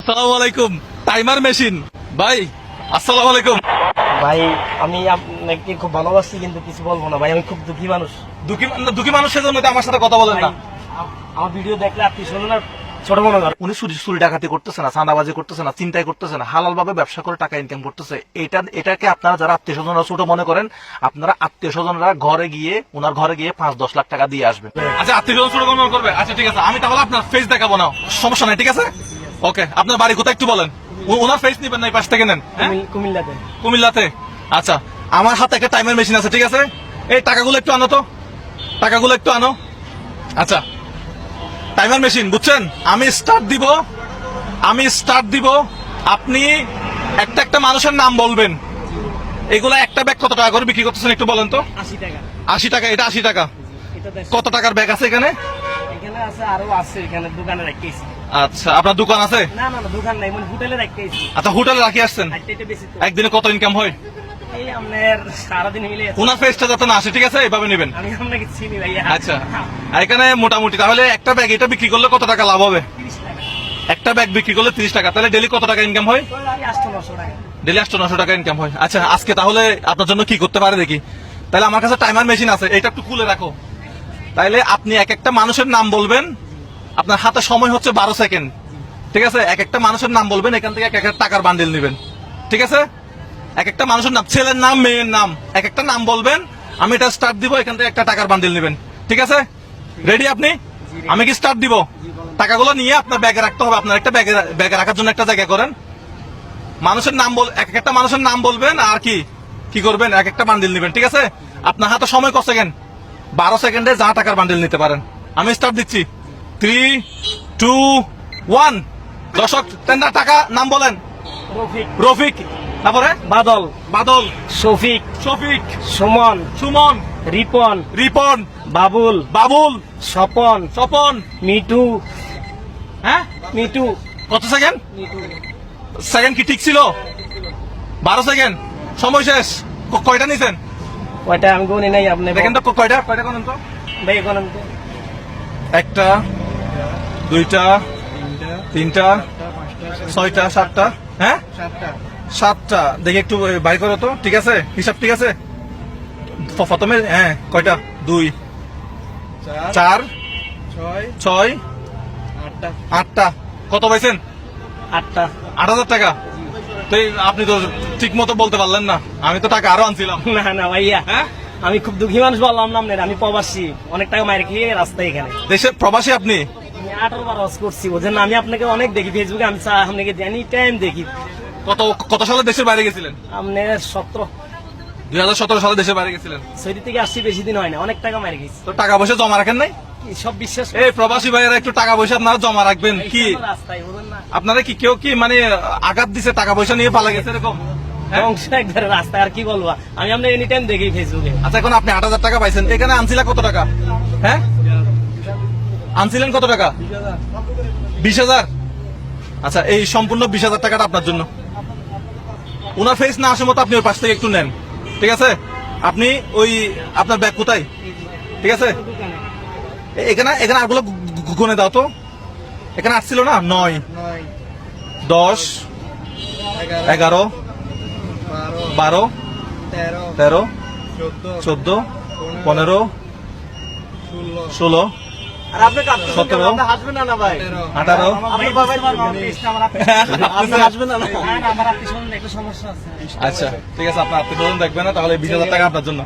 আসসালামু আলাইকুম। Timer machine ভাই, আসসালামু আলাইকুম ভাই। আমি আপনাকে খুব ভালোবাসি, কিন্তু কিছু বলবো না ভাই। আমি খুব দুঃখী মানুষ। দুঃখী মানুষের জন্য তো আমার সাথে কথা বলেন না। আমার ভিডিও দেখলে আত্মীয় স্বজন আর ছোট মনে করে। উনি চুরি ডাকাতি করতেছে না, চাঁদাবাজি করতেছে না, চিন্তাই করতেছে না, হালাল ভাবে ব্যবসা করে টাকা ইনকাম করতেছে। এটাকে আপনারা যারা আত্মীয় স্বজনরা ছোট মনে করেন, আপনারা আত্মীয় স্বজনরা ওনার ঘরে গিয়ে 5-10 লাখ টাকা দিয়ে আসবেন। আচ্ছা, আত্মীয় স্বজন ছোট মনে করবে। আচ্ছা ঠিক আছে, আমি তাহলে আপনার ফেস দেখাবো না, সমস্যা নাই, ঠিক আছে? ওকে, আপনার বাড়ি কোথায় একটু বলেন। ওনার ফেস নিবেন না, এই পাশ থেকে নেন। কুমিল্লাতে। কুমিল্লাতে? আচ্ছা, আমার হাতে একটা টাইমের মেশিন আছে, ঠিক আছে? এই টাকাগুলো একটু আনো তো, টাকাগুলো একটু আনো। আচ্ছা, টাইমার মেশিন বুঝছেন? আমি স্টার্ট দিব, আপনি একটা একটা মানুষের নাম বলবেন। এগুলা একটা ব্যাগ কত টাকা করে বিক্রি করতেছেন একটু বলেন তো। 80 টাকা। 80 টাকা, এটা 80 টাকা। এটা কত টাকার ব্যাগ আছে এখানে? এখানে আছে, আরো আছে, এখানে দোকানে রাখতেছি। আচ্ছা, আপনার দোকান আছে? না না না, দোকান নাই, মানে হোটেলে রাখতেছি। আচ্ছা, হোটেলে রাখি আসছেন। এটা বেশি তো। একদিনে কত ইনকাম হয়? এই আপনার সারাদিন মিলে ওনার ফেসটা যাতে না আসে, ঠিক আছে? এইভাবে নেবেন। আমি আপনাকে চিনি ভাই। আচ্ছা, এখানে মোটামুটি তাহলে একটা ব্যাগ এটা বিক্রি করলে কত টাকা লাভ হবে? 30 টাকা। একটা ব্যাগ বিক্রি করলে 30 টাকা, তাহলে ডেলি কত টাকা ইনকাম হয়? 800-900 টাকা। ডেলি 800-900 টাকা ইনকাম হয়। আচ্ছা, আজকে তাহলে আপনার জন্য কি করতে পারে দেখি। তাহলে আমার কাছে টাইমার মেশিন আছে, এটা একটু খুলে রাখো। তাইলে আপনি এক একটা মানুষের নাম বলবেন, আপনার হাতে সময় হচ্ছে 12 সেকেন্ড, ঠিক আছে? এক একটা মানুষের নাম বলবেন, এখান থেকে এক একটা টাকার বান্ডিল নেবেন, ঠিক আছে? এক একটা মানুষের নাম, ছেলের নাম, মেয়ের নাম, এক একটা নাম বলবেন। আমি এটা স্টার্ট দিব, এখান থেকে একটা টাকার বান্ডিল নেবেন, ঠিক আছে? রেডি আপনি? আমি কি স্টার্ট দিব? টাকাগুলো নিয়ে আপনার ব্যাগে রাখতে হবে। আপনার একটা ব্যাগে রাখার জন্য একটা জায়গা করেন। মানুষের নাম এক একটা মানুষের নাম বলবেন, আর কি করবেন, এক একটা বান্ডিল নেবেন, ঠিক আছে? আপনার হাতে সময় কত সেকেন্ড? 12 সেকেন্ডে যা টাকার বান্ডিল নিতে পারেন। আমি স্টার্ট দিচ্ছি। 3, 2, 1। দর্শক টাকা নাম বলেন। রফিক, তারপরে বাদল, শফিক, সুমন, রিপন, বাবুল, স্বপন, মিঠু। হ্যাঁ, মিঠু। কত সেকেন্ড? সেকেন্ড কি ঠিক ছিল? 12 সেকেন্ড, সময় শেষ। কয়টা নিছেন? ওইটা আমি গুনি নাই। আপনি দেখেন তো কয়টা কোন তো ভাই গণন তো। একটা, দুইটা, তিনটা, 6টা, 7টা। হ্যাঁ, 7টা। দেখি একটু বাইর করো তো, ঠিক আছে? হিসাব ঠিক আছে? প্রথমে হ্যাঁ, কয়টা? 2, 4, 6, 8টা। কত পাইছেন? 8টা। 8,000 টাকা। তো আপনি তো ঠিক মতো বলতে পারলেন না, আমি তো টাকা আরো আনছিলাম। না না ভাইয়া, হ্যাঁ, আমি খুব দুঃখী মানুষ বললাম না আপনার। আমি প্রবাসী, অনেক টাকা মায়ের খেয়ে রাস্তায় এখানে। দেশের প্রবাসী আপনি? আমি 18 বার হজ করছি, বুঝেন না? আমি আপনাকে অনেক দেখি ফেসবুকে, আমি আপনাকে এনি টাইম দেখি। কত সালে দেশের বাইরে গেছিলেন? আপনার 17। 2017 সালে দেশের বাইরে গেছিলেন। সৌদি থেকে আসছি, বেশি দিন হয় না, অনেক টাকা মায়ের গেছি। তো টাকা পয়সা জমা রাখেন নাই? সব বিশ্বাস এই প্রবাসী ভাইয়েরা একটু টাকা পয়সা আপনারা জমা রাখবেন। কি রাস্তায়, বুঝেন না? আপনারা কি কেউ কি মানে আঘাত দিছে, টাকা পয়সা নিয়ে পালা গেছে এরকম? হ্যাঁ? ধ্বংস একবারে রাস্তায়, আর কি বলবো। আমি আপনার এনি টাইম দেখি ফেসবুকে। আচ্ছা, এখন আপনি 8,000 টাকা পাইছেন, এখানে আনছিলেন কত টাকা? হ্যাঁ, আনছিলেন কত টাকা? 20,000। আচ্ছা, এই সম্পূর্ণ 20,000 টাকাটা আপনার জন্য। ওনার ফেস না আসে মতো আপনি ওই পাশ থেকে একটু নেন, ঠিক আছে? আপনি ওই আপনার ব্যাগ কোথায়, ঠিক আছে? এখানে আরগুলো গুনে দাও তো। এখানে আসছিল না? 9, 10, 11, 12, 13, 14, 15, 16, আর আপনি 17, হাসবেন না ভাই? 18। আপনি হাসবেন না? আমার আত্মীয় স্বজন একটু সমস্যা আছে। আচ্ছা ঠিক আছে, আপনার আত্মীয় স্বজন দেখবে না, তাহলে 20,000 টাকা আপনার জন্য।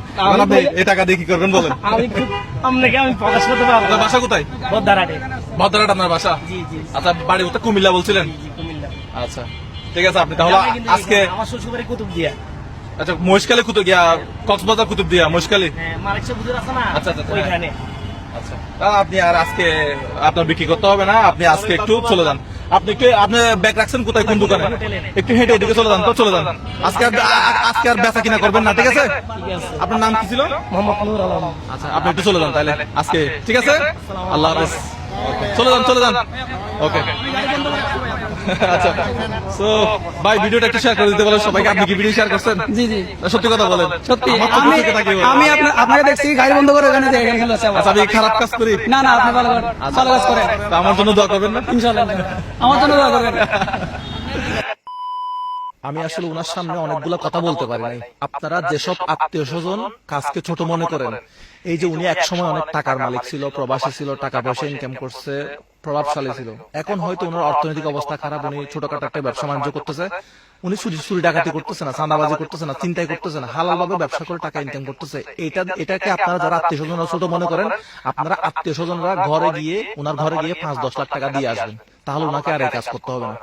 আপনি এই টাকা দিয়ে কি করবেন বলেন? আমি খুব আপনাকে আমি প্রকাশ করতে পারবো আপনার না। বাসা কোথায়? বদ্দারাটে। ভদ্রহাট আপনার বাসা? জি জি। আচ্ছা, বাড়ি কোথায়? কুমিল্লা বলছিলেন? জি, কুমিল্লা। আচ্ছা ঠিক আছে, আপনি তাহলে আজকে আমার শ্বশুরবাড়ি কুতুবদিয়া। আচ্ছা, মহেশখালী কুতুব গিয়া, কক্সবাজার কুতুব দিয়া, মহেশখালী। হ্যাঁ, মালিকশা বুঝে আছে না? আচ্ছা, আচ্ছা, ওইখানে। আচ্ছা, আপনি আর আজকে আপনার বিক্রি করতে হবে না, আপনি আজকে একটু চলে যান। আপনি ব্যাগ রাখছেন কোথায়, কোন দোকানে? একটু হেঁটে এদিকে চলে যান তো, চলে যান। আজকে আর বেচা কিনা করবেন না, ঠিক আছে? ঠিক আছে। আপনার নাম কি ছিল? মোহাম্মদ নূর আলম। আচ্ছা, আপনি একটু চলে যান তাহলে আজকে, ঠিক আছে? আল্লাহ হাফেজ। চলে যান। ওকে। আচ্ছা, সো ভাই ভিডিওটা একটু শেয়ার করে দিতে বলেন সবাইকে। আপনি কি ভিডিও শেয়ার করছেন? জি জি, সত্যি কথা বলেন। সত্যি আমার চোখে চোখে তাকিয়ে বলেন। আমি আপনাকে দেখছি গাড়ি বন্ধ করে এখানে খেলে আছে। আচ্ছা, আমি খারাপ কাজ করি? না না, আপনি ভালো কাজ করেন। তা আমার জন্য দোয়া করবেন না? ইনশাআল্লাহ, আমার জন্য দোয়া করবেন। আমি আসলে ওনার সামনে অনেকগুলো কথা বলতে পারি নাই। আপনারা যেসব আত্মীয় স্বজন কাজকে ছোট মনে করেন, এই যে উনি একসময় অনেক টাকার মালিক ছিল, প্রবাসী ছিল, টাকা পয়সা ইনকাম করছে, প্রভাবশালী ছিল, এখন হয়তো ওনার অর্থনৈতিক অবস্থা খারাপ, উনি ছোটখাটো একটা ব্যবসা বাণিজ্য করতেছে, উনি চুরি ডাকাতি করতেছে না, চাঁদাবাজি করতেছে না, চিন্তাই করতেছে না, হালাল ভাবে ব্যবসা করে টাকা ইনকাম করতেছে। এটাকে আপনারা যারা আত্মীয় স্বজনরা ছোট মনে করেন, আপনারা আত্মীয় স্বজনরা ঘরে গিয়ে ওনার ঘরে গিয়ে 5-10 লাখ টাকা দিয়ে আসবেন, তাহলে ওনাকে আর এই কাজ করতে হবে না।